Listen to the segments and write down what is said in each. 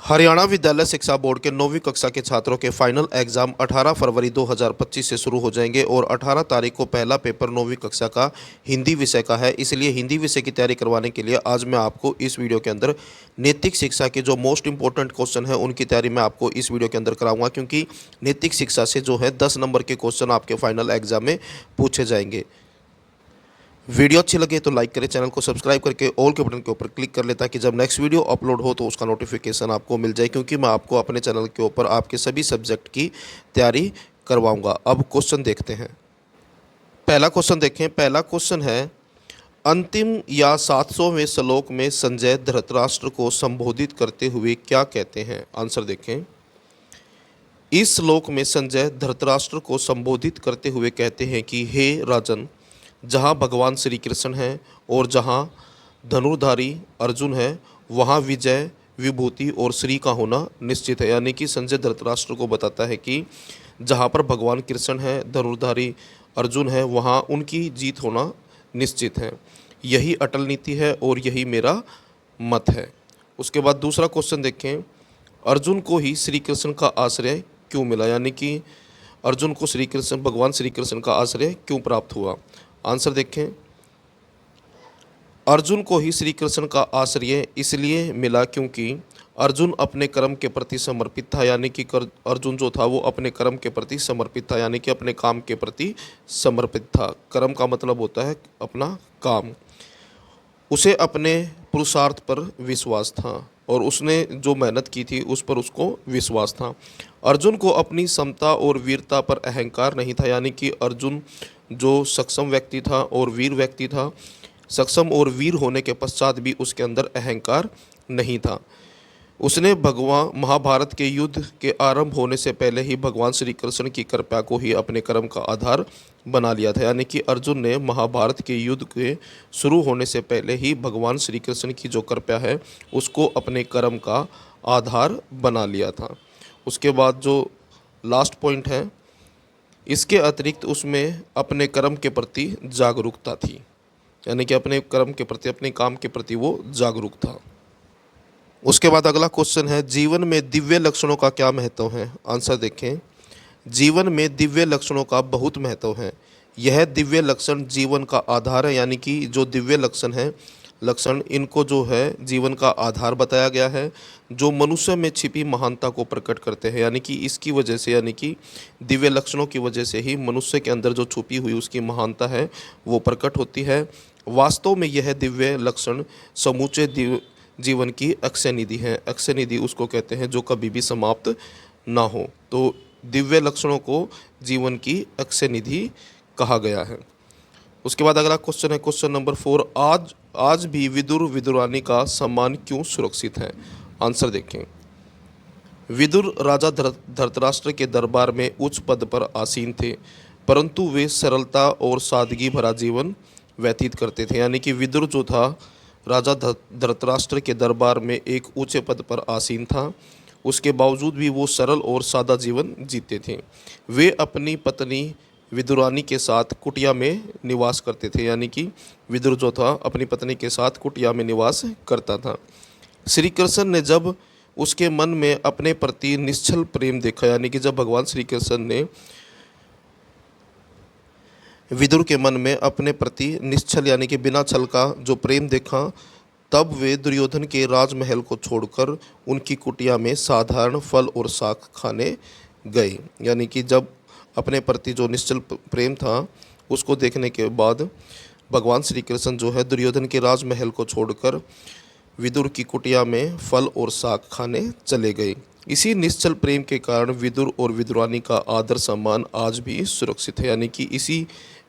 हरियाणा विद्यालय शिक्षा बोर्ड के 9वीं कक्षा के छात्रों के फाइनल एग्जाम 18 फरवरी 2025 से शुरू हो जाएंगे और 18 तारीख को पहला पेपर 9वीं कक्षा का हिंदी विषय का है। इसलिए हिंदी विषय की तैयारी करवाने के लिए आज मैं आपको इस वीडियो के अंदर नैतिक शिक्षा के जो मोस्ट इंपॉर्टेंट क्वेश्चन है उनकी तैयारी मैं आपको इस वीडियो के अंदर कराऊंगा, क्योंकि नैतिक शिक्षा से जो है 10 नंबर के क्वेश्चन आपके फाइनल एग्जाम में पूछे जाएंगे। वीडियो अच्छी लगे तो लाइक करें, चैनल को सब्सक्राइब करके ऑल के बटन के ऊपर क्लिक कर लें ताकि जब नेक्स्ट वीडियो अपलोड हो तो उसका नोटिफिकेशन आपको मिल जाए, क्योंकि मैं आपको अपने चैनल के ऊपर आपके सभी सब्जेक्ट की तैयारी करवाऊंगा। अब क्वेश्चन देखते हैं। पहला क्वेश्चन देखें। पहला क्वेश्चन है, अंतिम या 700वें श्लोक में संजय धृतराष्ट्र को संबोधित करते हुए क्या कहते हैं? आंसर देखें। इस श्लोक में संजय धृतराष्ट्र को संबोधित करते हुए कहते हैं कि हे राजन, जहाँ भगवान श्री कृष्ण हैं और जहाँ धनुर्धारी अर्जुन है, वहाँ विजय, विभूति और श्री का होना निश्चित है। यानी कि संजय धृतराष्ट्र को बताता है कि जहाँ पर भगवान कृष्ण है, धनुर्धारी अर्जुन है, वहाँ उनकी जीत होना निश्चित है। यही अटल नीति है और यही मेरा मत है। उसके बाद दूसरा क्वेश्चन देखें। अर्जुन को ही श्री कृष्ण का आश्रय क्यों मिला? यानी कि अर्जुन को श्री कृष्ण, भगवान श्री कृष्ण का आश्रय क्यों प्राप्त हुआ? आंसर देखें। अर्जुन को ही श्री कृष्ण का आश्रय इसलिए मिला क्योंकि अर्जुन अपने कर्म के प्रति समर्पित था। यानी कि अर्जुन जो था वो अपने कर्म के प्रति समर्पित था, यानी कि अपने काम के प्रति समर्पित था। कर्म का मतलब होता है अपना काम। उसे अपने पुरुषार्थ पर विश्वास था और उसने जो मेहनत की थी उस पर उसको विश्वास था। अर्जुन को अपनी समता और वीरता पर अहंकार नहीं था। यानी कि अर्जुन जो सक्षम व्यक्ति था और वीर व्यक्ति था, सक्षम और वीर होने के पश्चात भी उसके अंदर अहंकार नहीं था। उसने भगवान महाभारत के युद्ध के आरंभ होने से पहले ही भगवान श्री कृष्ण की कृपा को ही अपने कर्म का आधार बना लिया था। यानी कि अर्जुन ने महाभारत के युद्ध के शुरू होने से पहले ही भगवान श्री कृष्ण की जो कृपा है उसको अपने कर्म का आधार बना लिया था। उसके बाद जो लास्ट पॉइंट है, इसके अतिरिक्त उसमें अपने कर्म के प्रति जागरूकता थी। यानी कि अपने कर्म के प्रति, अपने काम के प्रति वो जागरूक था। उसके बाद अगला क्वेश्चन है, जीवन में दिव्य लक्षणों का क्या महत्व है? आंसर देखें। जीवन में दिव्य लक्षणों का बहुत महत्व है। यह दिव्य लक्षण जीवन का आधार है। यानी कि जो दिव्य लक्षण इनको जो है जीवन का आधार बताया गया है, जो मनुष्य में छिपी महानता को प्रकट करते हैं। यानी कि इसकी वजह से, यानी कि दिव्य लक्षणों की वजह से ही मनुष्य के अंदर जो छुपी हुई उसकी महानता है वो प्रकट होती है। वास्तव में यह दिव्य लक्षण समूचे जीवन की अक्षय निधि है। अक्षय निधि उसको कहते हैं जो कभी भी समाप्त ना हो। तो दिव्य लक्षणों को जीवन की अक्षय निधि कहा गया है। उसके बाद अगला क्वेश्चन है, क्वेश्चन नंबर 4, आज भी विदुर विदुरानी का सम्मान क्यों सुरक्षित है? आंसर देखें। विदुर राजा धृतराष्ट्र के दरबार में उच्च पद पर आसीन थे, परंतु वे सरलता और सादगी भरा जीवन व्यतीत करते थे। यानी कि विदुर जो था राजा धृतराष्ट्र के दरबार में एक ऊंचे पद पर आसीन था, उसके बावजूद भी वो सरल और सादा जीवन जीते थे। वे अपनी पत्नी विदुरानी के साथ कुटिया में निवास करते थे। यानी कि विदुर जो था अपनी पत्नी के साथ कुटिया में निवास करता था। श्री कृष्ण ने जब उसके मन में अपने प्रति निश्चल प्रेम देखा, यानी कि जब भगवान श्री कृष्ण ने विदुर के मन में अपने प्रति निश्चल यानी कि बिना छल का जो प्रेम देखा, तब वे दुर्योधन के राजमहल को छोड़कर उनकी कुटिया में साधारण फल और साग खाने गए। यानी कि जब अपने प्रति जो निश्चल प्रेम था उसको देखने के बाद भगवान श्री कृष्ण जो है दुर्योधन के राजमहल को छोड़कर विदुर की कुटिया में फल और साग खाने चले गए। इसी निश्चल प्रेम के कारण विदुर और विदुरानी का आदर सम्मान आज भी सुरक्षित है। यानी कि इसी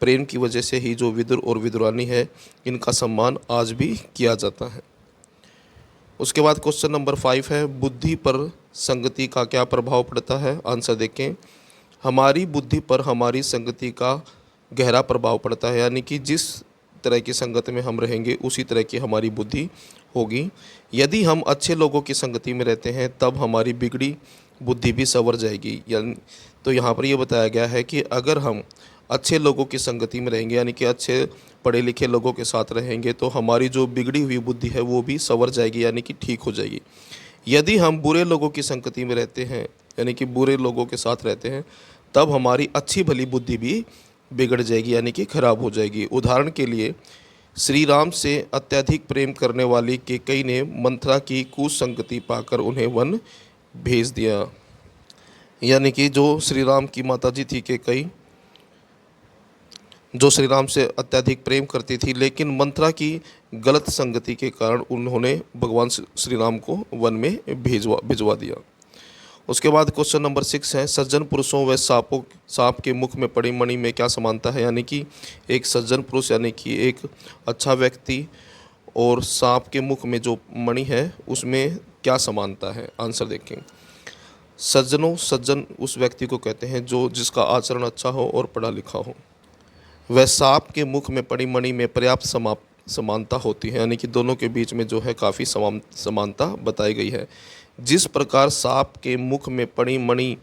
प्रेम की वजह से ही जो विदुर और विदुरानी है इनका सम्मान आज भी किया जाता है। उसके बाद क्वेश्चन नंबर 5 है, बुद्धि पर संगति का क्या प्रभाव पड़ता है? आंसर देखें। हमारी बुद्धि पर हमारी संगति का गहरा प्रभाव पड़ता है। यानी कि जिस तरह की संगत में हम रहेंगे उसी तरह की हमारी बुद्धि होगी। यदि हम अच्छे लोगों की संगति में रहते हैं तब हमारी बिगड़ी बुद्धि भी संवर जाएगी। यानी तो यहाँ पर यह बताया गया है कि अगर हम अच्छे लोगों की संगति में रहेंगे, यानी कि अच्छे पढ़े लिखे लोगों के साथ रहेंगे, तो हमारी जो बिगड़ी हुई बुद्धि है वो भी संवर जाएगी, यानी कि ठीक हो जाएगी। यदि हम बुरे लोगों की संगति में रहते हैं, यानी कि बुरे लोगों के साथ रहते हैं, तब हमारी अच्छी भली बुद्धि भी बिगड़ जाएगी, यानी कि खराब हो जाएगी। उदाहरण के लिए श्री राम से अत्यधिक प्रेम करने वाली कैकेयी ने मंथरा की कुसंगति पाकर उन्हें वन भेज दिया। यानी कि जो श्री राम की माताजी थी कैकेयी, जो श्री राम से अत्यधिक प्रेम करती थी, लेकिन मंथरा की गलत संगति के कारण उन्होंने भगवान श्री राम को वन में भिजवा दिया। उसके बाद क्वेश्चन नंबर 6 है, सज्जन पुरुषों व सांप के मुख में पड़ी मणि में क्या समानता है। यानी कि एक सज्जन पुरुष यानी कि एक अच्छा व्यक्ति और सांप के मुख में जो मणि है उसमें क्या समानता है। आंसर देखें। सज्जन उस व्यक्ति को कहते हैं जो जिसका आचरण अच्छा हो और पढ़ा लिखा हो। वह सांप के मुख में पड़ी मणि में पर्याप्त समानता होती है, यानी कि दोनों के बीच में जो है काफ़ी समानता बताई गई है। जिस प्रकार सांप के मुख में पड़ी मणि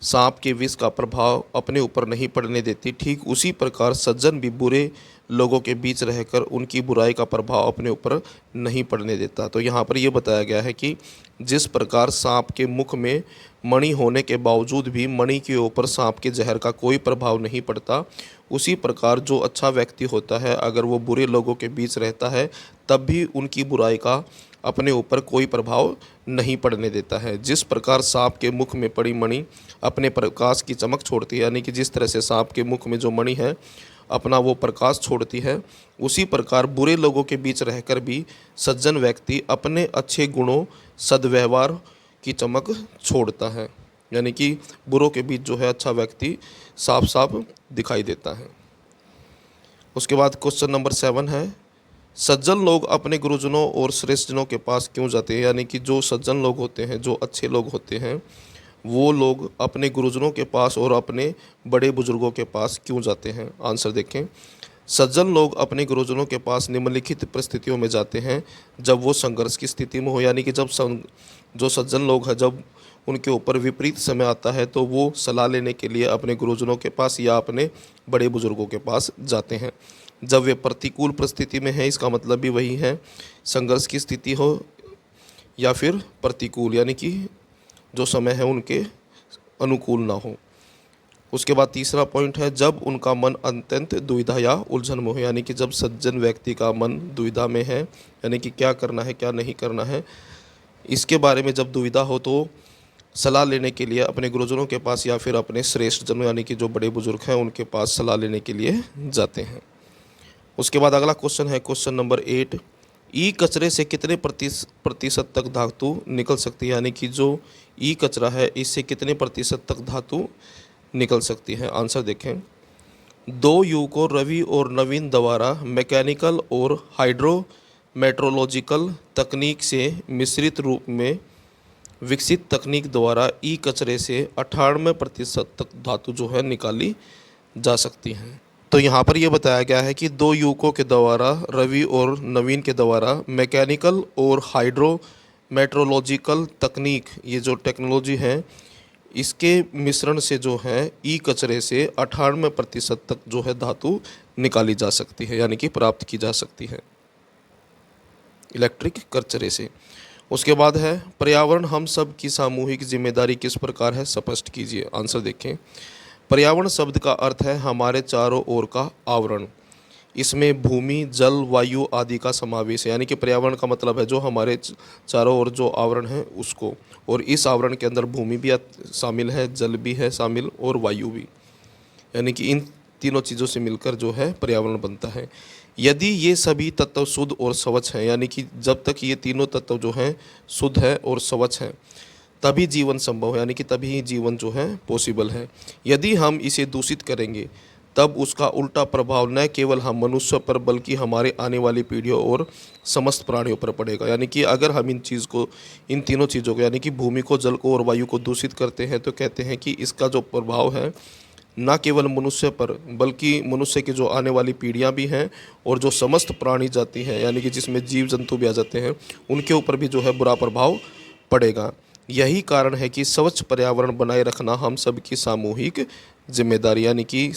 सांप के विष का प्रभाव अपने ऊपर नहीं पड़ने देती, ठीक उसी प्रकार सज्जन भी बुरे लोगों के बीच रहकर उनकी बुराई का प्रभाव अपने ऊपर नहीं पड़ने देता। तो यहाँ पर यह बताया गया है कि जिस प्रकार सांप के मुख में मणि होने के बावजूद भी मणि के ऊपर सांप के जहर का कोई प्रभाव नहीं पड़ता, उसी प्रकार जो अच्छा व्यक्ति होता है अगर वो बुरे लोगों के बीच रहता है तब भी उनकी बुराई का अपने ऊपर कोई प्रभाव नहीं पड़ने देता है। जिस प्रकार सांप के मुख में पड़ी मणि अपने प्रकाश की चमक छोड़ती है, यानी कि जिस तरह से सांप के मुख में जो मणि है अपना वो प्रकाश छोड़ती है, उसी प्रकार बुरे लोगों के बीच रहकर भी सज्जन व्यक्ति अपने अच्छे गुणों सद्व्यवहार की चमक छोड़ता है। यानी कि बुरों के बीच जो है अच्छा व्यक्ति साफ साफ दिखाई देता है। उसके बाद क्वेश्चन नंबर 7 है, सज्जन लोग अपने गुरुजनों और श्रेष्ठजनों के पास क्यों जाते हैं। यानी कि जो सज्जन लोग होते हैं, जो अच्छे लोग होते हैं, वो लोग अपने गुरुजनों के पास और अपने बड़े बुजुर्गों के पास क्यों जाते हैं। आंसर देखें। सज्जन लोग अपने गुरुजनों के पास निम्नलिखित परिस्थितियों में जाते हैं जब वो संघर्ष की स्थिति में हो, यानी कि जब जो सज्जन लोग हैं जब उनके ऊपर विपरीत समय आता है तो वो सलाह लेने के लिए अपने गुरुजनों के पास या अपने बड़े बुजुर्गों के पास जाते हैं। जब वे प्रतिकूल परिस्थिति में हैं, इसका मतलब भी वही है, संघर्ष की स्थिति हो या फिर प्रतिकूल, यानी कि जो समय है उनके अनुकूल ना हो। उसके बाद तीसरा पॉइंट है, जब उनका मन अत्यंत दुविधा या उलझन में हो, यानी कि जब सज्जन व्यक्ति का मन दुविधा में है, यानी कि क्या करना है क्या नहीं करना है, इसके बारे में जब दुविधा हो तो सलाह लेने के लिए अपने गुरुजनों के पास या फिर अपने श्रेष्ठ जनों यानी कि जो बड़े बुजुर्ग हैं उनके पास सलाह लेने के लिए जाते हैं। उसके बाद अगला क्वेश्चन है क्वेश्चन नंबर 8, ई कचरे से कितने प्रतिशत तक धातु निकल सकती है। यानी कि जो ई कचरा है इससे कितने प्रतिशत तक धातु निकल सकती है। आंसर देखें। 2 युवकों रवि और नवीन द्वारा मैकेनिकल और हाइड्रोमेट्रोलॉजिकल तकनीक से मिश्रित रूप में विकसित तकनीक द्वारा ई कचरे से 98% तक धातु जो है निकाली जा सकती है। तो यहाँ पर यह बताया गया है कि 2 युवकों के द्वारा रवि और नवीन के द्वारा मैकेनिकल और हाइड्रोमेट्रोलॉजिकल तकनीक, ये जो टेक्नोलॉजी है इसके मिश्रण से जो है ई कचरे से 98% तक जो है धातु निकाली जा सकती है, यानी कि प्राप्त की जा सकती है इलेक्ट्रिक कचरे से। उसके बाद है पर्यावरण हम सब की सामूहिक जिम्मेदारी किस प्रकार है, स्पष्ट कीजिए। आंसर देखें। पर्यावरण शब्द का अर्थ है हमारे चारों ओर का आवरण। इसमें भूमि, जल, वायु आदि का समावेश है, यानी कि पर्यावरण का मतलब है जो हमारे चारों ओर जो आवरण है उसको, और इस आवरण के अंदर भूमि भी शामिल है, जल भी है शामिल और वायु भी, यानी कि इन तीनों चीज़ों से मिलकर जो है पर्यावरण बनता है। यदि ये सभी तत्व शुद्ध और स्वच्छ हैं, यानी कि जब तक ये तीनों तत्व जो हैं शुद्ध है और स्वच्छ हैं तभी जीवन संभव है, यानी कि तभी जीवन जो है पॉसिबल है। यदि हम इसे दूषित करेंगे तब उसका उल्टा प्रभाव न केवल हम मनुष्य पर बल्कि हमारे आने वाली पीढ़ियों और समस्त प्राणियों पर पड़ेगा। यानी कि अगर हम इन तीनों चीज़ों को यानी कि भूमि को, जल को और वायु को दूषित करते हैं तो कहते हैं कि इसका जो प्रभाव है न केवल मनुष्य पर बल्कि मनुष्य की जो आने वाली पीढ़ियां भी हैं और जो समस्त प्राणी जाति हैं, यानी कि जिसमें जीव जंतु भी आ जाते हैं, उनके ऊपर भी जो है बुरा प्रभाव पड़ेगा। यही कारण है कि स्वच्छ पर्यावरण बनाए रखना हम सब की सामूहिक जिम्मेदारी, यानी कि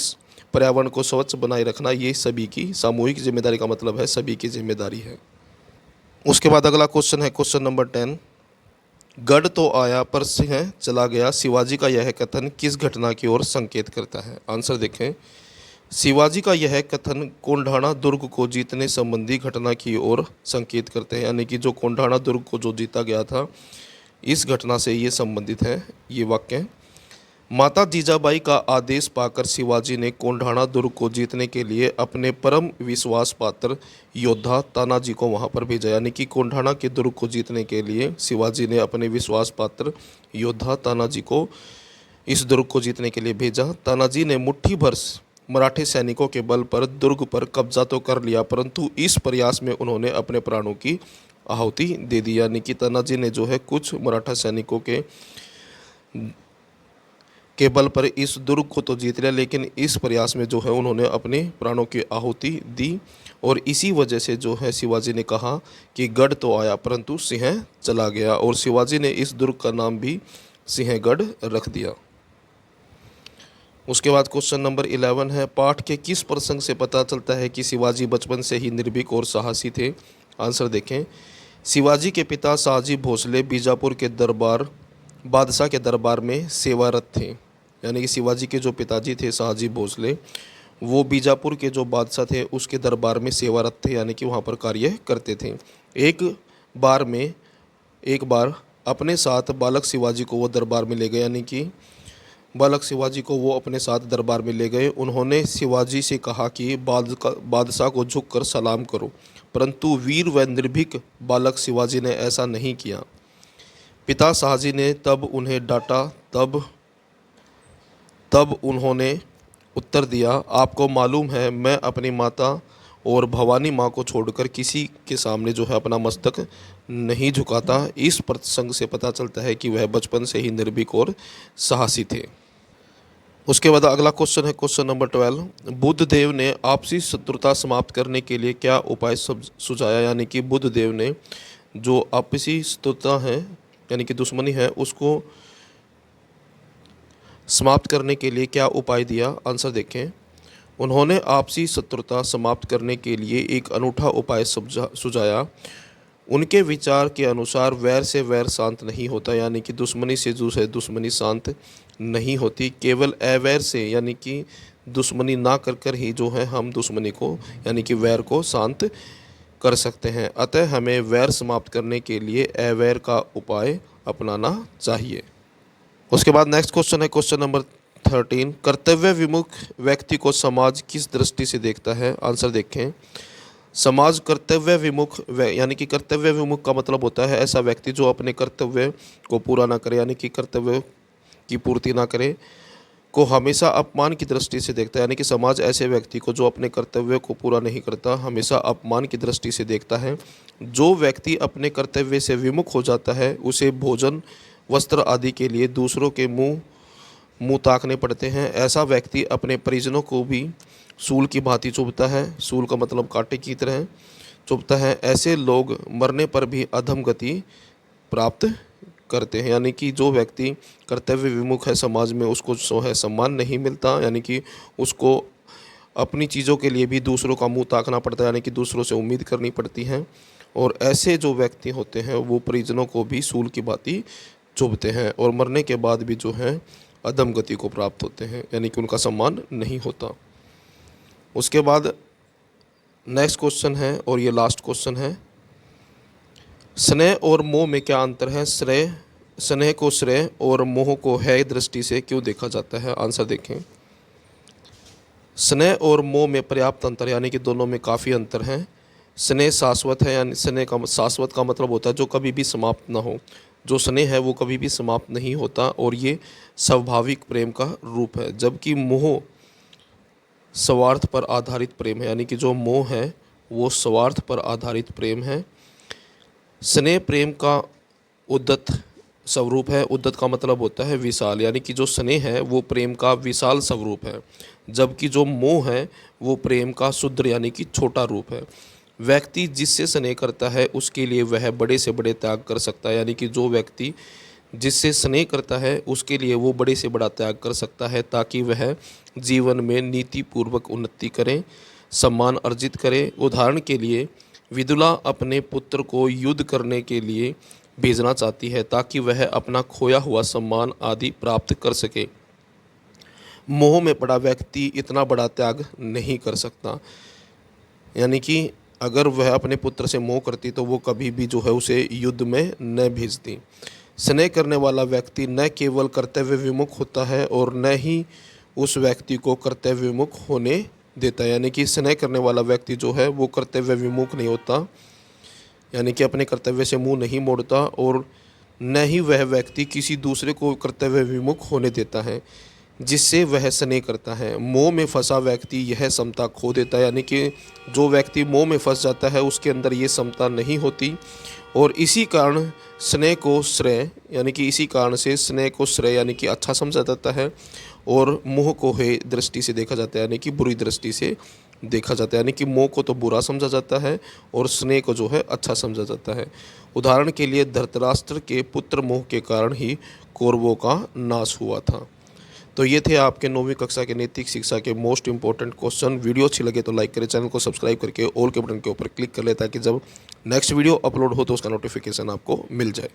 पर्यावरण को स्वच्छ बनाए रखना ये सभी की सामूहिक जिम्मेदारी का मतलब है सभी की जिम्मेदारी है। उसके बाद अगला क्वेश्चन है क्वेश्चन नंबर 10, गढ़ तो आया पर सिंह चला गया। शिवाजी का यह कथन किस घटना की ओर संकेत करता है? आंसर देखें। शिवाजी का यह कथन कोंढाणा दुर्ग को जीतने संबंधी घटना की ओर संकेत करते हैं, यानी कि जो कोंढाणा दुर्ग को जो जीता गया था, इस घटना से ये संबंधित है ये वाक्य। माता जीजाबाई का आदेश पाकर शिवाजी ने कोंढाणा दुर्ग को जीतने के लिए अपने परम विश्वास पात्र योद्धा तानाजी को वहां पर भेजा, यानी कि कोंढाणा के दुर्ग को जीतने के लिए शिवाजी ने अपने विश्वास पात्र योद्धा तानाजी को इस दुर्ग को जीतने के लिए भेजा। तानाजी ने मुट्ठी भर मराठे सैनिकों के बल पर दुर्ग पर कब्जा तो कर लिया, परंतु इस प्रयास में उन्होंने अपने प्राणों की आहुति दे दी, यानी कि तानाजी ने जो है कुछ मराठा सैनिकों के बल पर इस दुर्ग को तो जीत लिया, लेकिन इस प्रयास में जो है उन्होंने अपने प्राणों की आहुति दी। और इसी वजह से जो है शिवाजी ने कहा कि गढ़ तो आया परंतु सिंह चला गया, और शिवाजी ने इस दुर्ग का नाम भी सिंहगढ़ रख दिया। उसके बाद क्वेश्चन नंबर 11 है, पाठ के किस प्रसंग से पता चलता है कि शिवाजी बचपन से ही निर्भीक और साहसी थे? आंसर देखें। शिवाजी के पिता शाहजी भोसले बीजापुर के बादशाह के दरबार में सेवारत थे, यानी कि शिवाजी के जो पिताजी थे शाहजी भोसले, वो बीजापुर के जो बादशाह थे उसके दरबार में सेवारत थे, यानी कि वहाँ पर कार्य करते थे। एक बार अपने साथ बालक शिवाजी को वो दरबार में ले गए, यानी कि बालक शिवाजी को वो अपने साथ दरबार में ले गए। उन्होंने शिवाजी से कहा कि बादशाह को झुककर सलाम करो, परंतु वीर व निर्भीक बालक शिवाजी ने ऐसा नहीं किया। पिता शाहजी ने तब उन्हें डांटा। तब उन्होंने उत्तर दिया, आपको मालूम है मैं अपनी माता और भवानी माँ को छोड़कर किसी के सामने जो है अपना मस्तक नहीं झुकाता। इस प्रसंग से पता चलता है कि वह बचपन से ही निर्भीक और साहसी थे। उसके बाद अगला क्वेश्चन है क्वेश्चन नंबर 12, बुद्ध देव ने आपसी शत्रुता समाप्त करने के लिए क्या उपाय सुझाया? यानी कि बुद्ध देव ने जो आपसी शत्रुता है यानी कि दुश्मनी है उसको समाप्त करने के लिए क्या उपाय दिया? आंसर देखें। उन्होंने आपसी शत्रुता समाप्त करने के लिए एक अनूठा उपाय सुझाया। उनके विचार के अनुसार वैर से वैर शांत नहीं होता, यानी कि दुश्मनी से जो है दुश्मनी शांत नहीं होती। केवल अवैर से यानी कि दुश्मनी ना कर ही जो है हम दुश्मनी को यानी कि वैर को शांत कर सकते हैं। अतः हमें वैर समाप्त करने के लिए अवैर का उपाय अपनाना चाहिए। उसके बाद नेक्स्ट क्वेश्चन है क्वेश्चन नंबर 13, कर्तव्य विमुख व्यक्ति को समाज किस दृष्टि से देखता है? आंसर देखें। समाज कर्तव्य विमुख यानी कि कर्तव्य विमुख का मतलब होता है ऐसा व्यक्ति जो अपने कर्तव्य को पूरा ना करे, यानी कि कर्तव्य की पूर्ति ना करे, को हमेशा अपमान की दृष्टि से देखता है। यानी कि समाज ऐसे व्यक्ति को जो अपने कर्तव्य को पूरा नहीं करता हमेशा अपमान की दृष्टि से देखता है। जो व्यक्ति अपने कर्तव्य से विमुख हो जाता है उसे भोजन वस्त्र आदि के लिए दूसरों के मुंह ताकने पड़ते हैं। ऐसा व्यक्ति अपने परिजनों को भी सूल की भांति चुभता है। सूल का मतलब कांटे की तरह चुभता है। ऐसे लोग मरने पर भी अधम गति प्राप्त करते हैं। यानी कि जो व्यक्ति कर्तव्य विमुख है समाज में उसको जो है सम्मान नहीं मिलता, यानी कि उसको अपनी चीज़ों के लिए भी दूसरों का मुंह ताकना पड़ता है, यानी कि दूसरों से उम्मीद करनी पड़ती है। और ऐसे जो व्यक्ति होते हैं वो परिजनों को भी सूल की भांति चुभते हैं और मरने के बाद भी जो है अधम गति को प्राप्त होते हैं, यानी कि उनका सम्मान नहीं होता। उसके बाद नेक्स्ट क्वेश्चन है और ये लास्ट क्वेश्चन है, स्नेह और मोह में क्या अंतर है? स्नेह को श्रेय और मोह को है दृष्टि से क्यों देखा जाता है? आंसर देखें। स्नेह और मोह में पर्याप्त अंतर यानी कि दोनों में काफ़ी अंतर है। स्नेह शाश्वत है, यानी स्नेह का शाश्वत का मतलब होता है जो कभी भी समाप्त ना हो। जो स्नेह है वो कभी भी समाप्त नहीं होता और ये स्वाभाविक प्रेम का रूप है। जबकि मोह स्वार्थ पर आधारित प्रेम है, यानी कि जो मोह है वो स्वार्थ पर आधारित प्रेम है। स्नेह प्रेम का उद्दत स्वरूप है। उद्दत का मतलब होता है विशाल, यानी कि जो स्नेह है वो प्रेम का विशाल स्वरूप है, जबकि जो मोह है वो प्रेम का शुद्र यानी कि छोटा रूप है। व्यक्ति जिससे स्नेह करता है उसके लिए वह बड़े से बड़े त्याग कर सकता है, यानी कि जो व्यक्ति जिससे स्नेह करता है उसके लिए वो बड़े से बड़ा त्याग कर सकता है ताकि वह जीवन में नीतिपूर्वक उन्नति करे, सम्मान अर्जित करे। उदाहरण के लिए विदुला अपने पुत्र को युद्ध करने के लिए भेजना चाहती है ताकि वह अपना खोया हुआ सम्मान आदि प्राप्त कर सके। मोह में पड़ा व्यक्ति इतना बड़ा त्याग नहीं कर सकता। यानी कि अगर वह अपने पुत्र से मोह करती तो वो कभी भी जो है उसे युद्ध में न भेजती। स्नेह करने वाला व्यक्ति न केवल कर्तव्य विमुख होता है और न ही उस व्यक्ति को कर्तव्य विमुख होने देता है। यानी कि स्नेह करने वाला व्यक्ति जो है वो कर्तव्य विमुख नहीं होता, यानी कि अपने कर्तव्य से मुंह नहीं मोड़ता, और न ही वह व्यक्ति किसी दूसरे को कर्तव्य विमुख होने देता है जिससे वह स्नेह करता है। मोह में फंसा व्यक्ति यह समता खो देता है। यानी कि जो व्यक्ति मोह में फंस जाता है उसके अंदर ये समता नहीं होती, और इसी कारण स्नेह को श्रेय, यानी कि इसी कारण से स्नेह को श्रेय यानी कि अच्छा समझा जाता है, और मोह को हे दृष्टि से देखा जाता है, यानी कि बुरी दृष्टि से देखा जाता है। यानी कि मोह को तो बुरा समझा जाता है और स्नेह को जो है अच्छा समझा जाता है। उदाहरण के लिए धृतराष्ट्र के पुत्र मोह के कारण ही कौरवों का नाश हुआ था। तो ये थे आपके 9वीं कक्षा के नैतिक शिक्षा के मोस्ट इंपॉर्टेंट क्वेश्चन। वीडियो अच्छी लगे तो लाइक करें, चैनल को सब्सक्राइब करके ऑल के बटन के ऊपर क्लिक कर लें ताकि जब नेक्स्ट वीडियो अपलोड हो तो उसका नोटिफिकेशन आपको मिल जाए।